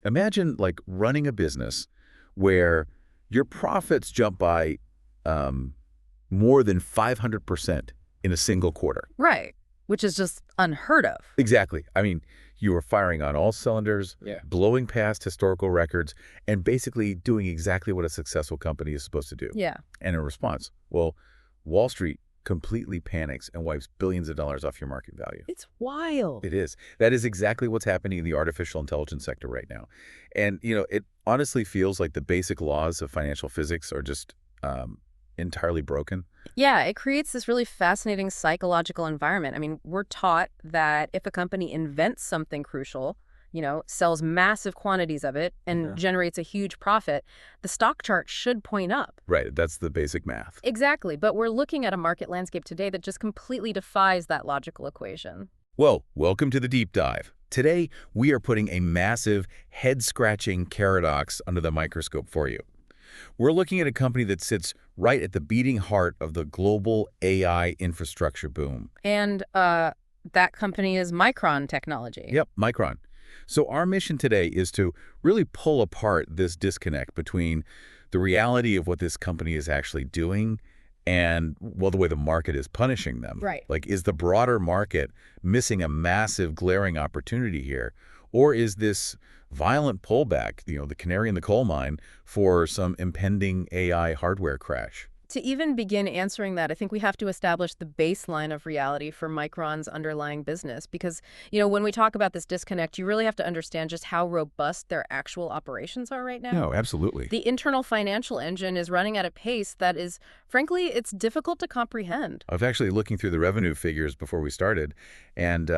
Imagine like running a business where your profits jump by more than 500% in a single quarter. Right, which is just unheard of. Exactly. I mean, you were firing on all cylinders, Yeah. blowing past historical records, and basically doing exactly what a successful company is supposed to do. Yeah. And in response, well, Wall Street completely panics and wipes billions of dollars off your market value. It's wild. It is. That is exactly what's happening in the artificial intelligence sector right now. And, it honestly feels like the basic laws of financial physics are just entirely broken. Yeah, it creates this really fascinating psychological environment. I mean, we're taught that if a company invents something crucial, sells massive quantities of it and generates a huge profit, the stock chart should point up. Right. That's the basic math. Exactly. But we're looking at a market landscape today that just completely defies that logical equation. Well, welcome to the deep dive. Today, we are putting a massive, head-scratching paradox under the microscope for you. We're looking at a company that sits right at the beating heart of the global AI infrastructure boom. And that company is Micron Technology. Yep, Micron. So our mission today is to really pull apart this disconnect between the reality of what this company is actually doing and, well, the way the market is punishing them. Right. Like, is the broader market missing a massive, glaring opportunity here? Or is this violent pullback, the canary in the coal mine, for some impending AI hardware crash? To even begin answering that, I think we have to establish the baseline of reality for Micron's underlying business. Because, when we talk about this disconnect, you really have to understand just how robust their actual operations are right now. No, absolutely. The internal financial engine is running at a pace that is, frankly, it's difficult to comprehend. I was actually looking through the revenue figures before we started, and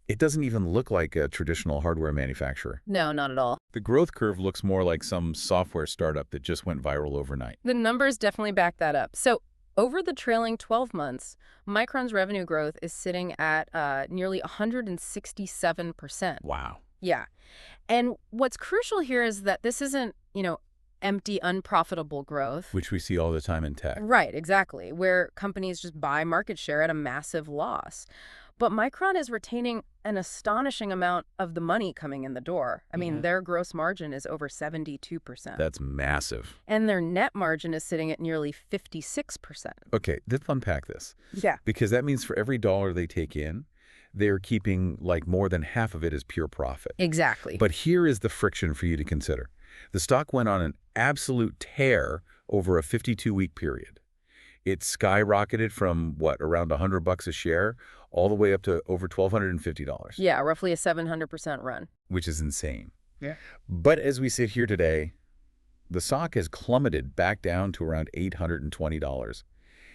it doesn't even look like a traditional hardware manufacturer. No, not at all. The growth curve looks more like some software startup that just went viral overnight. The numbers definitely back that up. So over the trailing 12 months, Micron's revenue growth is sitting at nearly 167%. Wow. Yeah. And what's crucial here is that this isn't, empty, unprofitable growth. Which we see all the time in tech. Right, exactly, where companies just buy market share at a massive loss. But Micron is retaining an astonishing amount of the money coming in the door. I mean, their gross margin is over 72%. That's massive. And their net margin is sitting at nearly 56%. Okay, let's unpack this. Yeah. Because that means for every dollar they take in, they're keeping like more than half of it as pure profit. Exactly. But here is the friction for you to consider. The stock went on an absolute tear over a 52-week period. It skyrocketed from, around $100 a share, all the way up to over $1,250. Yeah, roughly a 700% run. Which is insane. Yeah. But as we sit here today, the stock has plummeted back down to around $820.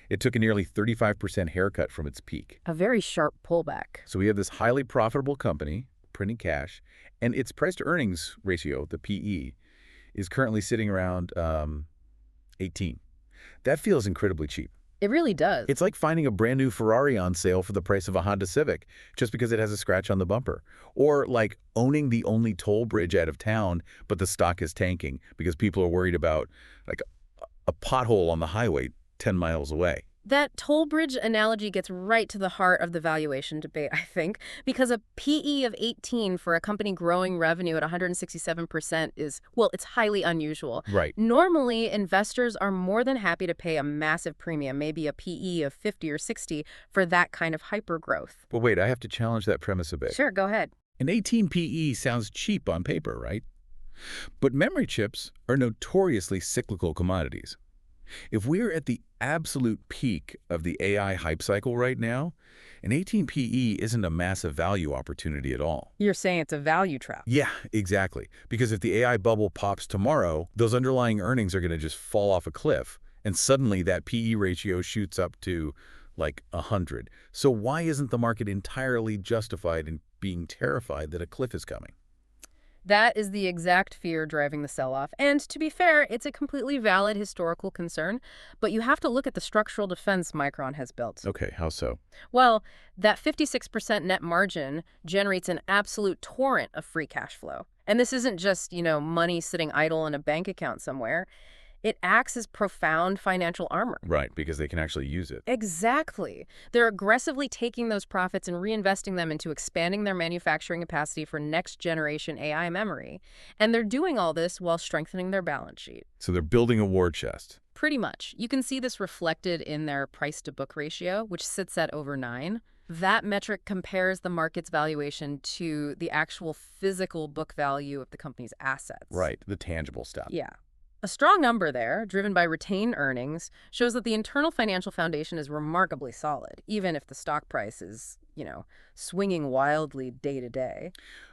It took a nearly 35% haircut from its peak. A very sharp pullback. So we have this highly profitable company printing cash, and its price-to-earnings ratio, the PE, is currently sitting around 18. That feels incredibly cheap. It really does. It's like finding a brand new Ferrari on sale for the price of a Honda Civic just because it has a scratch on the bumper. Or like owning the only toll bridge out of town, but the stock is tanking because people are worried about like a pothole on the highway 10 miles away. That toll bridge analogy gets right to the heart of the valuation debate, I think, because a PE of 18 for a company growing revenue at 167% is, well, it's highly unusual. Right. Normally, investors are more than happy to pay a massive premium, maybe a PE of 50 or 60, for that kind of hypergrowth. But wait, I have to challenge that premise a bit. Sure, go ahead. An 18 PE sounds cheap on paper, right? But memory chips are notoriously cyclical commodities. If we're at the absolute peak of the AI hype cycle right now, an 18 PE isn't a massive value opportunity at all. You're saying it's a value trap. Yeah, exactly. Because if the AI bubble pops tomorrow, those underlying earnings are going to just fall off a cliff. And suddenly that PE ratio shoots up to like 100. So why isn't the market entirely justified in being terrified that a cliff is coming? That is the exact fear driving the sell-off. And to be fair, it's a completely valid historical concern, but you have to look at the structural defense Micron has built. Okay, how so? Well, that 56% net margin generates an absolute torrent of free cash flow. And this isn't just, money sitting idle in a bank account somewhere. It acts as profound financial armor. Right, because they can actually use it. Exactly. They're aggressively taking those profits and reinvesting them into expanding their manufacturing capacity for next-generation AI memory. And they're doing all this while strengthening their balance sheet. So they're building a war chest. Pretty much. You can see this reflected in their price-to-book ratio, which sits at over 9. That metric compares the market's valuation to the actual physical book value of the company's assets. Right, the tangible stuff. Yeah. A strong number there, driven by retained earnings, shows that the internal financial foundation is remarkably solid, even if the stock price is, swinging wildly day to day.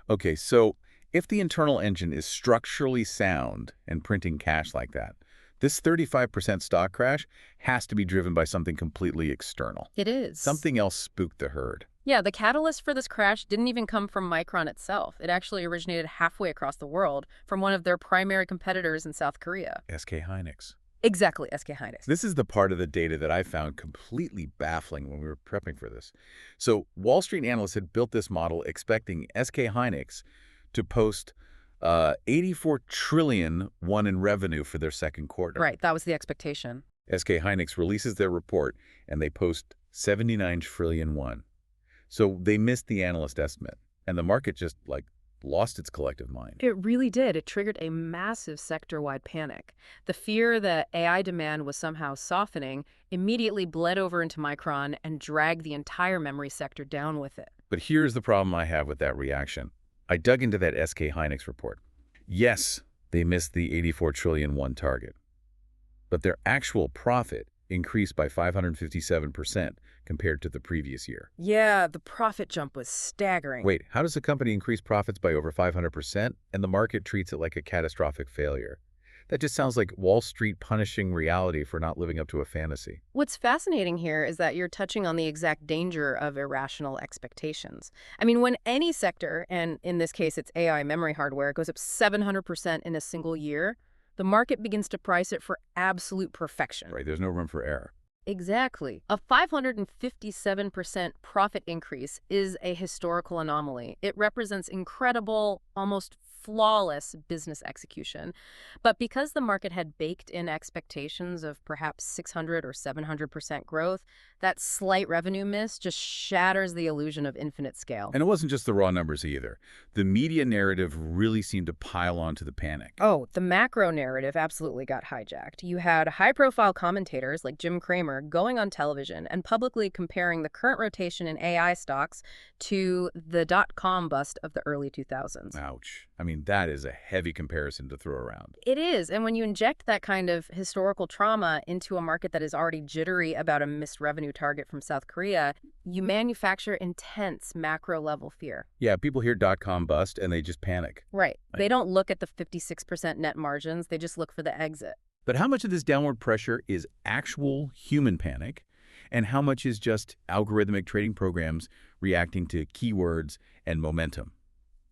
Okay, so if the internal engine is structurally sound and printing cash like that, this 35% stock crash has to be driven by something completely external. It is. Something else spooked the herd. Yeah, the catalyst for this crash didn't even come from Micron itself. It actually originated halfway across the world from one of their primary competitors in South Korea. SK Hynix. Exactly, SK Hynix. This is the part of the data that I found completely baffling when we were prepping for this. So Wall Street analysts had built this model expecting SK Hynix to post 84 trillion won in revenue for their second quarter. Right, that was the expectation. SK Hynix releases their report, and they post 79 trillion won. So they missed the analyst estimate, and the market just, lost its collective mind. It really did. It triggered a massive sector-wide panic. The fear that AI demand was somehow softening immediately bled over into Micron and dragged the entire memory sector down with it. But here's the problem I have with that reaction. I dug into that SK Hynix report. Yes, they missed the 84 trillion won target, but their actual profit increased by 557% compared to the previous year. Yeah, the profit jump was staggering. Wait, how does a company increase profits by over 500% and the market treats it like a catastrophic failure? That just sounds like Wall Street punishing reality for not living up to a fantasy. What's fascinating here is that you're touching on the exact danger of irrational expectations. I mean, when any sector, and in this case it's AI memory hardware, goes up 700% in a single year, the market begins to price it for absolute perfection. Right, there's no room for error. Exactly. A 557% profit increase is a historical anomaly. It represents incredible, almost flawless business execution. But because the market had baked in expectations of perhaps 600 or 700% growth, that slight revenue miss just shatters the illusion of infinite scale. And it wasn't just the raw numbers either. The media narrative really seemed to pile on to the panic. Oh, the macro narrative absolutely got hijacked. You had high-profile commentators like Jim Cramer going on television and publicly comparing the current rotation in AI stocks to the dot-com bust of the early 2000s. Ouch. I mean, that is a heavy comparison to throw around. It is, and when you inject that kind of historical trauma into a market that is already jittery about a missed revenue target from South Korea, you manufacture intense macro-level fear. Yeah, people hear dot-com bust and they just panic. Right. They don't look at the 56% net margins, they just look for the exit. But how much of this downward pressure is actual human panic, and how much is just algorithmic trading programs reacting to keywords and momentum?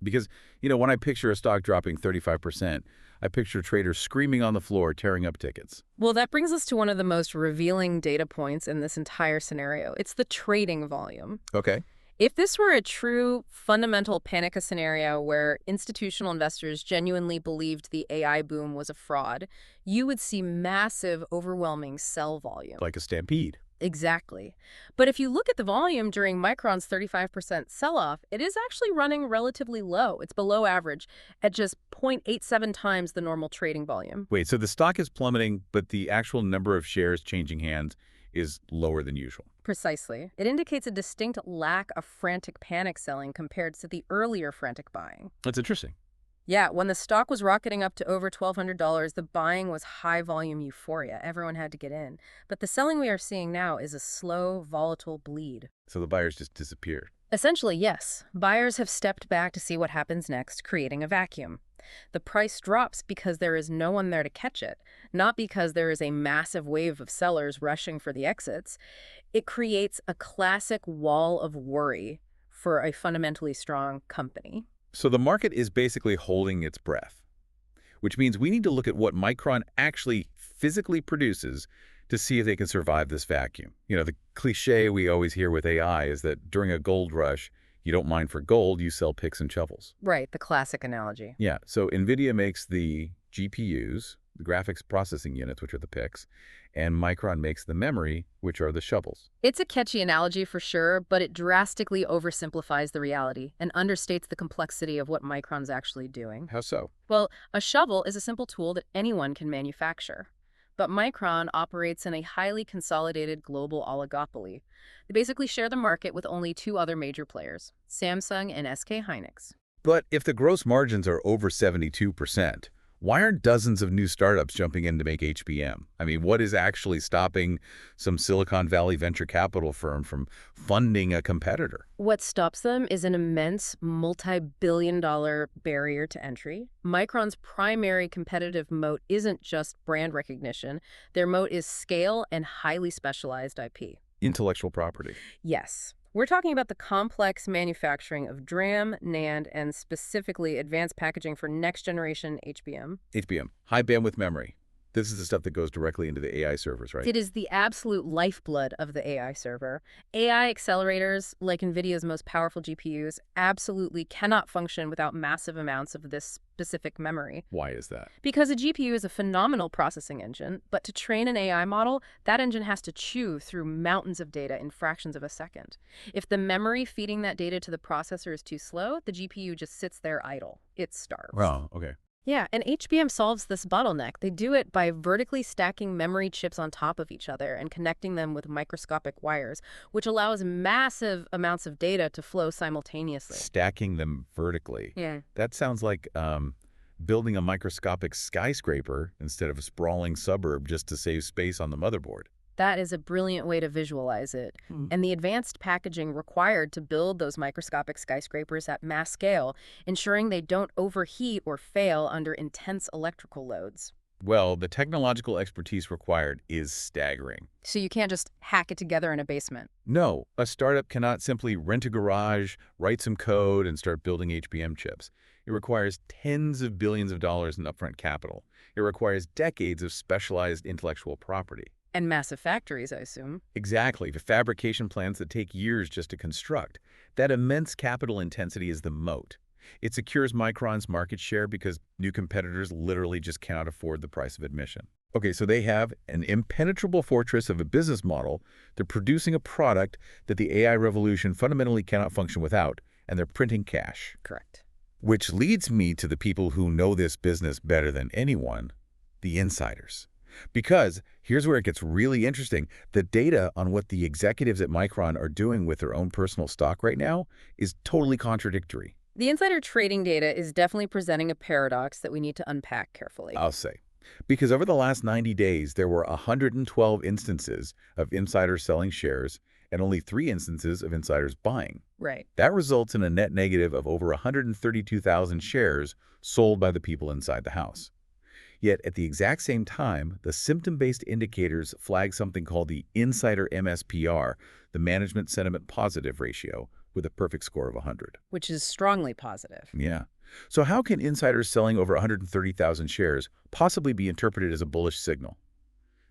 Because, when I picture a stock dropping 35%, I picture traders screaming on the floor, tearing up tickets. Well, that brings us to one of the most revealing data points in this entire scenario. It's the trading volume. Okay. If this were a true fundamental panic scenario where institutional investors genuinely believed the AI boom was a fraud, you would see massive, overwhelming sell volume. Like a stampede. Exactly. But if you look at the volume during Micron's 35% sell-off, it is actually running relatively low. It's below average at just 0.87 times the normal trading volume. Wait, so the stock is plummeting, but the actual number of shares changing hands is lower than usual. Precisely. It indicates a distinct lack of frantic panic selling compared to the earlier frantic buying. That's interesting. Yeah, when the stock was rocketing up to over $1,200, the buying was high-volume euphoria. Everyone had to get in. But the selling we are seeing now is a slow, volatile bleed. So the buyers just disappeared. Essentially, yes. Buyers have stepped back to see what happens next, creating a vacuum. The price drops because there is no one there to catch it, not because there is a massive wave of sellers rushing for the exits. It creates a classic wall of worry for a fundamentally strong company. So the market is basically holding its breath, which means we need to look at what Micron actually physically produces to see if they can survive this vacuum. The cliche we always hear with AI is that during a gold rush, you don't mine for gold, you sell picks and shovels. Right, the classic analogy. Yeah, so NVIDIA makes the GPUs, the graphics processing units, which are the picks, and Micron makes the memory, which are the shovels. It's a catchy analogy for sure, but it drastically oversimplifies the reality and understates the complexity of what Micron's actually doing. How so? Well, a shovel is a simple tool that anyone can manufacture. But Micron operates in a highly consolidated global oligopoly. They basically share the market with only two other major players, Samsung and SK Hynix. But if the gross margins are over 72%, why aren't dozens of new startups jumping in to make HBM? I mean, what is actually stopping some Silicon Valley venture capital firm from funding a competitor? What stops them is an immense multi-billion-dollar barrier to entry. Micron's primary competitive moat isn't just brand recognition. Their moat is scale and highly specialized IP. Intellectual property. Yes. We're talking about the complex manufacturing of DRAM, NAND, and specifically advanced packaging for next-generation HBM. HBM, high bandwidth memory. This is the stuff that goes directly into the AI servers, right? It is the absolute lifeblood of the AI server. AI accelerators, like NVIDIA's most powerful GPUs, absolutely cannot function without massive amounts of this specific memory. Why is that? Because a GPU is a phenomenal processing engine, but to train an AI model, that engine has to chew through mountains of data in fractions of a second. If the memory feeding that data to the processor is too slow, the GPU just sits there idle. It starves. Wow, okay. Yeah, and HBM solves this bottleneck. They do it by vertically stacking memory chips on top of each other and connecting them with microscopic wires, which allows massive amounts of data to flow simultaneously. Stacking them vertically. Yeah. That sounds like building a microscopic skyscraper instead of a sprawling suburb just to save space on the motherboard. That is a brilliant way to visualize it. And the advanced packaging required to build those microscopic skyscrapers at mass scale, ensuring they don't overheat or fail under intense electrical loads. Well, the technological expertise required is staggering. So you can't just hack it together in a basement. No, a startup cannot simply rent a garage, write some code, and start building HBM chips. It requires tens of billions of dollars in upfront capital. It requires decades of specialized intellectual property. And massive factories, I assume. Exactly, the fabrication plants that take years just to construct. That immense capital intensity is the moat. It secures Micron's market share because new competitors literally just cannot afford the price of admission. Okay, so they have an impenetrable fortress of a business model. They're producing a product that the AI revolution fundamentally cannot function without, and they're printing cash. Correct. Which leads me to the people who know this business better than anyone, the insiders. Because here's where it gets really interesting. The data on what the executives at Micron are doing with their own personal stock right now is totally contradictory. The insider trading data is definitely presenting a paradox that we need to unpack carefully. I'll say. Because over the last 90 days, there were 112 instances of insiders selling shares and only 3 instances of insiders buying. Right. That results in a net negative of over 132,000 shares sold by the people inside the house. Yet at the exact same time, the symptom-based indicators flag something called the insider MSPR, the management sentiment positive ratio, with a perfect score of 100. Which is strongly positive. Yeah. So how can insiders selling over 130,000 shares possibly be interpreted as a bullish signal?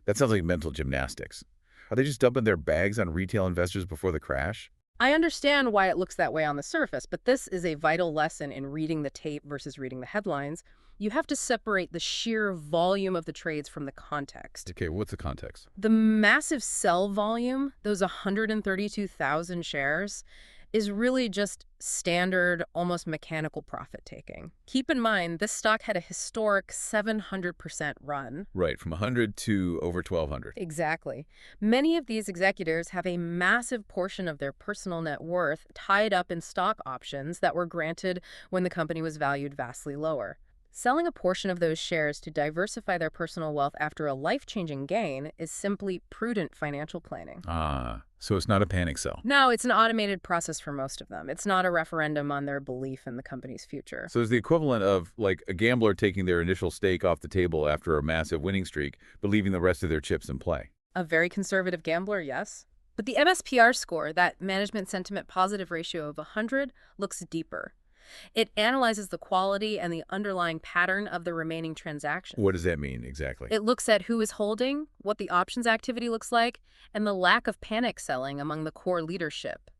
That sounds like mental gymnastics. Are they just dumping their bags on retail investors before the crash? I understand why it looks that way on the surface, but this is a vital lesson in reading the tape versus reading the headlines. You have to separate the sheer volume of the trades from the context. Okay, what's the context? The massive sell volume, those 132,000 shares, is really just standard, almost mechanical profit-taking. Keep in mind, this stock had a historic 700% run. Right, from 100 to over 1,200. Exactly. Many of these executives have a massive portion of their personal net worth tied up in stock options that were granted when the company was valued vastly lower. Selling a portion of those shares to diversify their personal wealth after a life-changing gain is simply prudent financial planning. Ah, so it's not a panic sell. No, it's an automated process for most of them. It's not a referendum on their belief in the company's future. So it's the equivalent of like a gambler taking their initial stake off the table after a massive winning streak, but leaving the rest of their chips in play. A very conservative gambler, yes. But the MSPR score, that management sentiment positive ratio of 100, looks deeper. It analyzes the quality and the underlying pattern of the remaining transactions. What does that mean exactly? It looks at who is holding, what the options activity looks like, and the lack of panic selling among the core leadership.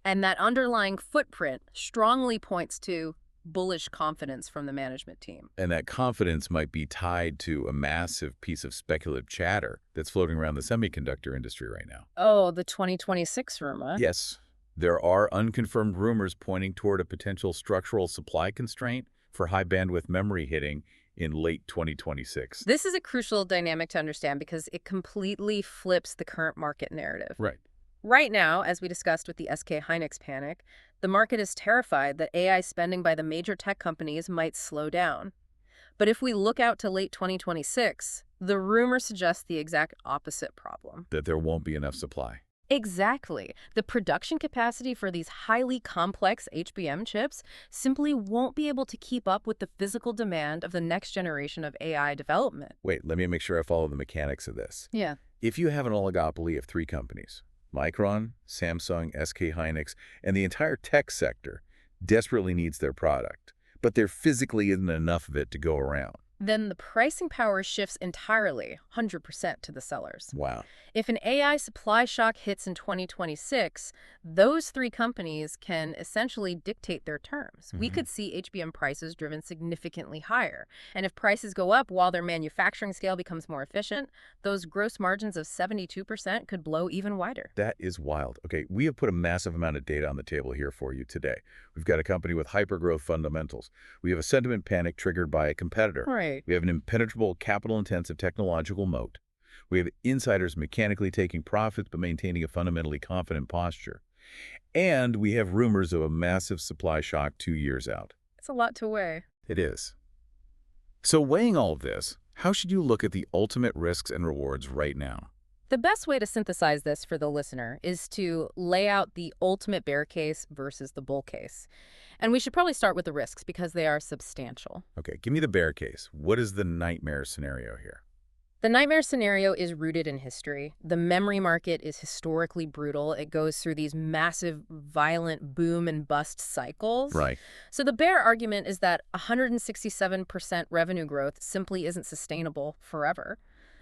And that underlying footprint strongly points to bullish confidence from the management team. And that confidence might be tied to a massive piece of speculative chatter that's floating around the semiconductor industry right now. Oh, the 2026 rumor. Yes, there are unconfirmed rumors pointing toward a potential structural supply constraint for high bandwidth memory hitting in late 2026. This is a crucial dynamic to understand because it completely flips the current market narrative. Right. Right now, as we discussed with the SK Hynix panic, the market is terrified that AI spending by the major tech companies might slow down. But if we look out to late 2026, the rumor suggests the exact opposite problem. That there won't be enough supply. Exactly. The production capacity for these highly complex HBM chips simply won't be able to keep up with the physical demand of the next generation of AI development. Wait, let me make sure I follow the mechanics of this. Yeah. If you have an oligopoly of 3 companies, Micron, Samsung, SK Hynix, and the entire tech sector desperately needs their product, but there physically isn't enough of it to go around. Then the pricing power shifts entirely, 100% to the sellers. Wow. If an AI supply shock hits in 2026, those 3 companies can essentially dictate their terms. We could see HBM prices driven significantly higher. And if prices go up while their manufacturing scale becomes more efficient, those gross margins of 72% could blow even wider. That is wild. Okay, we have put a massive amount of data on the table here for you today. We've got a company with hyper-growth fundamentals. We have a sentiment panic triggered by a competitor. Right. We have an impenetrable, capital-intensive technological moat. We have insiders mechanically taking profits but maintaining a fundamentally confident posture. And we have rumors of a massive supply shock 2 years out. It's a lot to weigh. It is. So weighing all of this, how should you look at the ultimate risks and rewards right now? The best way to synthesize this for the listener is to lay out the ultimate bear case versus the bull case. And we should probably start with the risks because they are substantial. Okay, give me the bear case. What is the nightmare scenario here? The nightmare scenario is rooted in history. The memory market is historically brutal. It goes through these massive, violent boom and bust cycles. Right. So the bear argument is that 167% revenue growth simply isn't sustainable forever.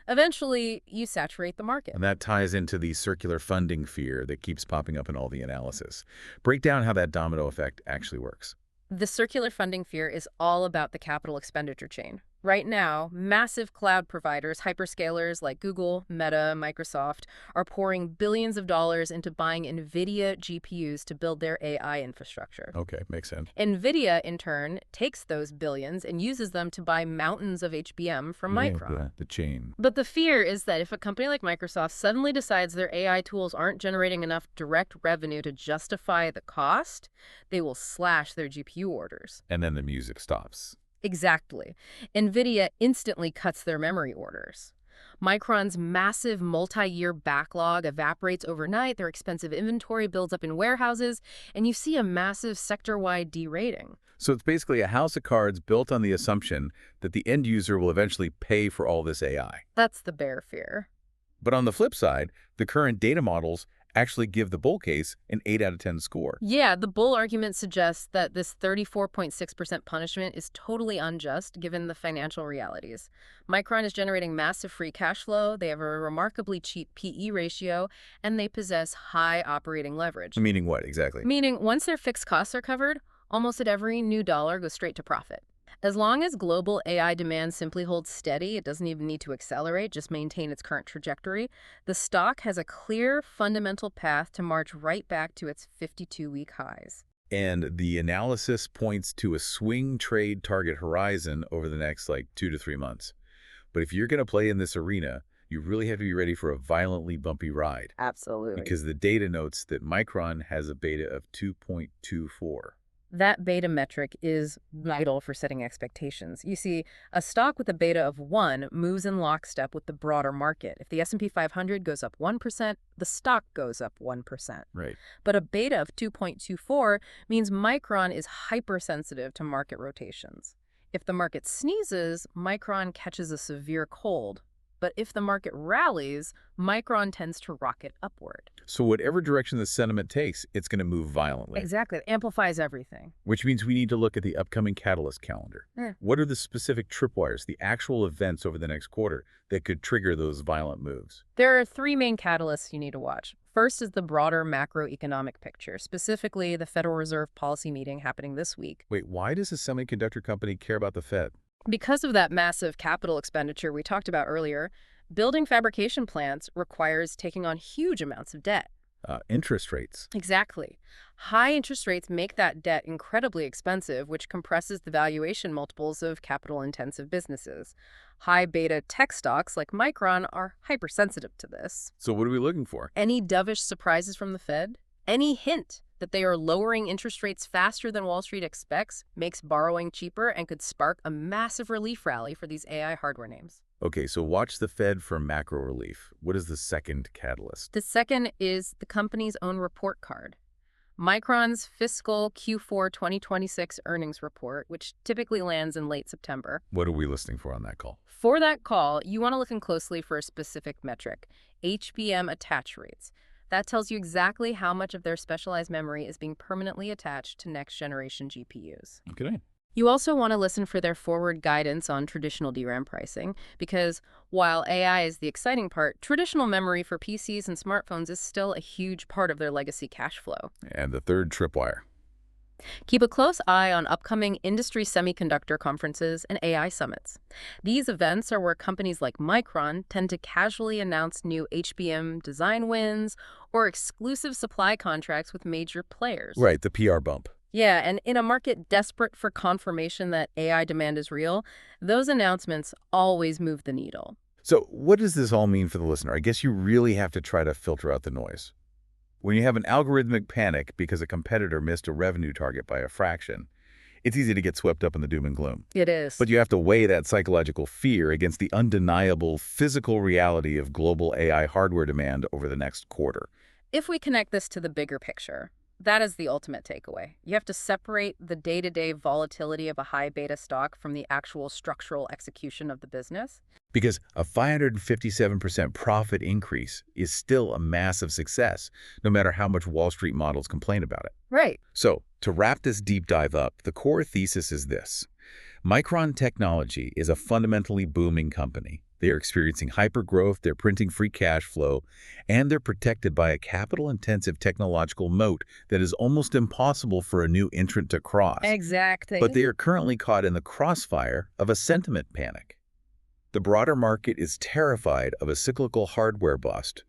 Eventually, you saturate the market. And that ties into the circular funding fear that keeps popping up in all the analysis. Break down how that domino effect actually works. The circular funding fear is all about the capital expenditure chain. Right now, massive cloud providers, hyperscalers like Google, Meta, Microsoft, are pouring billions of dollars into buying NVIDIA GPUs to build their AI infrastructure. Okay, makes sense. NVIDIA, in turn, takes those billions and uses them to buy mountains of HBM from Micron. The chain. But the fear is that if a company like Microsoft suddenly decides their AI tools aren't generating enough direct revenue to justify the cost, they will slash their GPU orders. And then the music stops. Exactly. NVIDIA instantly cuts their memory orders. Micron's massive multi-year backlog evaporates overnight, their expensive inventory builds up in warehouses, and you see a massive sector-wide derating. So it's basically a house of cards built on the assumption that the end user will eventually pay for all this AI. That's the bear fear. But on the flip side, the current data models actually give the bull case an 8 out of 10 score. Yeah, the bull argument suggests that this 34.6% punishment is totally unjust given the financial realities. Micron is generating massive free cash flow, they have a remarkably cheap PE ratio, and they possess high operating leverage. Meaning what, exactly? Meaning, once their fixed costs are covered, almost at every new dollar goes straight to profit. As long as global AI demand simply holds steady, it doesn't even need to accelerate, just maintain its current trajectory, the stock has a clear fundamental path to march right back to its 52-week highs. And the analysis points to a swing trade target horizon over the next 2 to 3 months. But if you're going to play in this arena, you really have to be ready for a violently bumpy ride. Absolutely. Because the data notes that Micron has a beta of 2.24. That beta metric is vital for setting expectations. You see, a stock with a beta of 1 moves in lockstep with the broader market. If the S&P 500 goes up 1%, the stock goes up 1%. Right. But a beta of 2.24 means Micron is hypersensitive to market rotations. If the market sneezes, Micron catches a severe cold. But if the market rallies, Micron tends to rocket upward. So whatever direction the sentiment takes, it's going to move violently. Exactly. It amplifies everything. Which means we need to look at the upcoming catalyst calendar. What are the specific tripwires, the actual events over the next quarter that could trigger those violent moves? There are 3 main catalysts you need to watch. First is the broader macroeconomic picture, specifically the Federal Reserve policy meeting happening this week. Wait, why does a semiconductor company care about the Fed? Because of that massive capital expenditure we talked about earlier, building fabrication plants requires taking on huge amounts of debt. Interest rates. Exactly. High interest rates make that debt incredibly expensive, which compresses the valuation multiples of capital-intensive businesses. High beta tech stocks like Micron are hypersensitive to this. So what are we looking for? Any dovish surprises from the Fed? Any hint that they are lowering interest rates faster than Wall Street expects makes borrowing cheaper and could spark a massive relief rally for these AI hardware names. Okay, so watch the Fed for macro relief. What is the second catalyst? The second is the company's own report card. Micron's fiscal Q4 2026 earnings report, which typically lands in late September. What are we listening for on that call? For that call, you want to listen closely for a specific metric, HBM attach rates. That tells you exactly how much of their specialized memory is being permanently attached to next-generation GPUs. Okay. You also want to listen for their forward guidance on traditional DRAM pricing, because while AI is the exciting part, traditional memory for PCs and smartphones is still a huge part of their legacy cash flow. And the third tripwire. Keep a close eye on upcoming industry semiconductor conferences and AI summits. These events are where companies like Micron tend to casually announce new HBM design wins or exclusive supply contracts with major players. Right, the PR bump. Yeah, and in a market desperate for confirmation that AI demand is real, those announcements always move the needle. So what does this all mean for the listener? I guess you really have to try to filter out the noise. When you have an algorithmic panic because a competitor missed a revenue target by a fraction, it's easy to get swept up in the doom and gloom. It is. But you have to weigh that psychological fear against the undeniable physical reality of global AI hardware demand over the next quarter. If we connect this to the bigger picture, that is the ultimate takeaway. You have to separate the day-to-day volatility of a high beta stock from the actual structural execution of the business. Because a 557% profit increase is still a massive success, no matter how much Wall Street models complain about it. Right. So, to wrap this deep dive up, the core thesis is this. Micron Technology is a fundamentally booming company. They are experiencing hypergrowth, they're printing free cash flow, and they're protected by a capital-intensive technological moat that is almost impossible for a new entrant to cross. Exactly. But they are currently caught in the crossfire of a sentiment panic. The broader market is terrified of a cyclical hardware bust,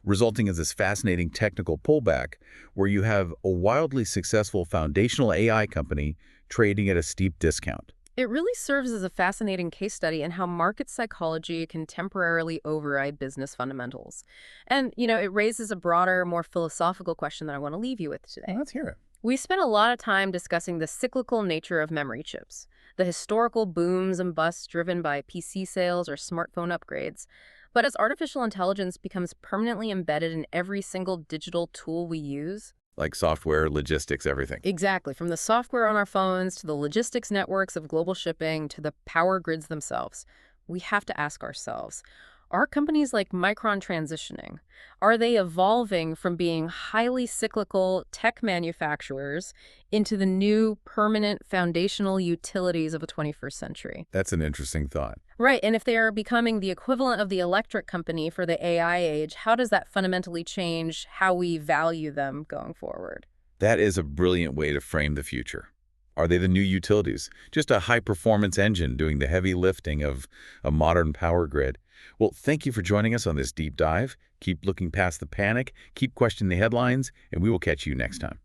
resulting in this fascinating technical pullback where you have a wildly successful foundational AI company trading at a steep discount. It really serves as a fascinating case study in how market psychology can temporarily override business fundamentals. And, it raises a broader, more philosophical question that I want to leave you with today. Let's hear it. We spent a lot of time discussing the cyclical nature of memory chips, the historical booms and busts driven by PC sales or smartphone upgrades. But as artificial intelligence becomes permanently embedded in every single digital tool we use, like software, logistics, everything. Exactly. From the software on our phones to the logistics networks of global shipping to the power grids themselves, we have to ask ourselves, are companies like Micron transitioning? Are they evolving from being highly cyclical tech manufacturers into the new permanent foundational utilities of the 21st century? That's an interesting thought. Right. And if they are becoming the equivalent of the electric company for the AI age, how does that fundamentally change how we value them going forward? That is a brilliant way to frame the future. Are they the new utilities? Just a high-performance engine doing the heavy lifting of a modern power grid? Well, thank you for joining us on this deep dive. Keep looking past the panic, keep questioning the headlines, and we will catch you next time.